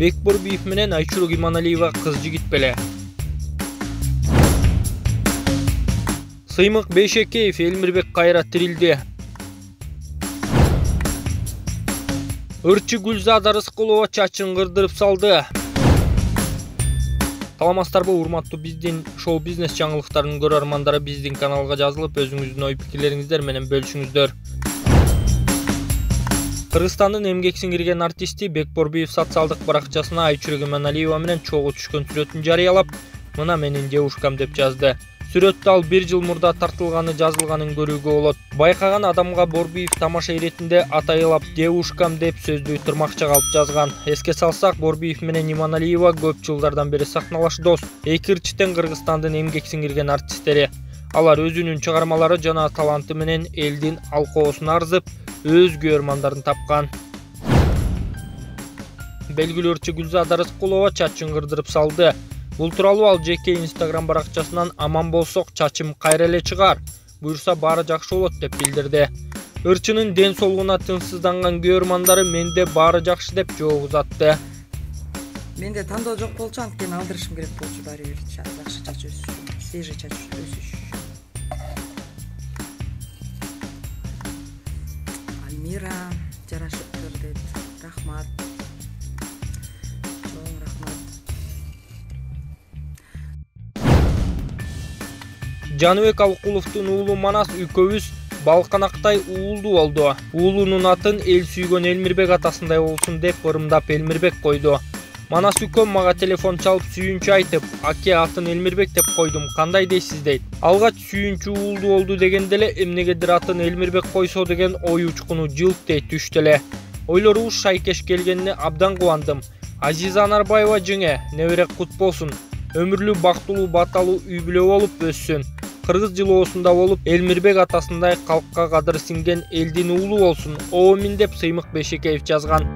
Бекборбиев менен Айчурок Иманалиева кыз жигит беле. Сыймык Бейшекеев Элмирбек кайра тирилди. Ырчы Гүлзада Рыскулова чачын кырдырып салды. Саламатсыздарбы, урматтуу биздин шоу бизнес жаңылыктарынын көрөрмандары, биздин каналга жазылып, өзүңүздүн ой пикирлериңиздер менен бөлүшүңүздөр. Кыргызстандын эмгек сиңирген артисти Бекборбиев социалдык баракчасына Айчурок Иманалиева менен чогуу түшкөн сүрөтүн жарыялап, мына менин девушкам деп жазды. Сүрөттө ал 1 жыл мурда тартылганы жазылганын көрүүгө болот. Байкаган адамга Борбиев тамаша иретинде атайлап девушкам деп сөздү тырмакчага алып жазган. Эске салсак, Борбиев менен Иманалиева көп жылдардан бери сахналаш дос. Эки ырчтен Кыргызстандын эмгек сиңирген артисттери. Алар өзүнүн чыгармалары жана таланты менен элдин алкоосуна арзып, өз көрөрмандарын тапкан. Белгилүү ырчы Гүлзада Рыскулова чачын кырдырып салды. Бул тууралуу ал жеке Instagram баракчасынан аман болсок чачым кайра эле чыгар, буюрса баары жакшы болот деп билдирди. Ырчынын ден соолугуна тынчсызданган көрөрмандары менде баары жакшы деп жооп узатты. Менде тандоо жок болчу, анткени алдырышым керек болчу, баары бир жакшы чач өсүш, свежий чач өсүш. Альмира жарашыптыр дейт. Рахмат. Чоң рахмат. Жаныбек Алкуловдун уулу Манас үкөбүз балканактай уулду болду. Уулунун атын эл сүйгөн Элмирбек атасындай болсун деп ырымдап Элмирбек койду. Манас үкөм мага телефон чалып сүйүнчү айтып, аке атын Элмирбек деп койдум, кандай дейсиз дейт. Алгач сүйүнчү уулду болду дегенде эле эмнегедир атын Элмирбек койсо деген ой учкуну жылктей түштү эле. Ойлорубуз шайкеш келгенине абдан кубандым. Азиза Анарбаева жеңе, небере кут болсун. Өмүрлүү бактылуу баталуу үй бүлө болуп өссүн. Кыргыз жылоосунда болуп, Элмирбек атасындай калкка кадыр сиңген элдин уулу болсун. Оомин деп Сыймык Бейшекеев жазган.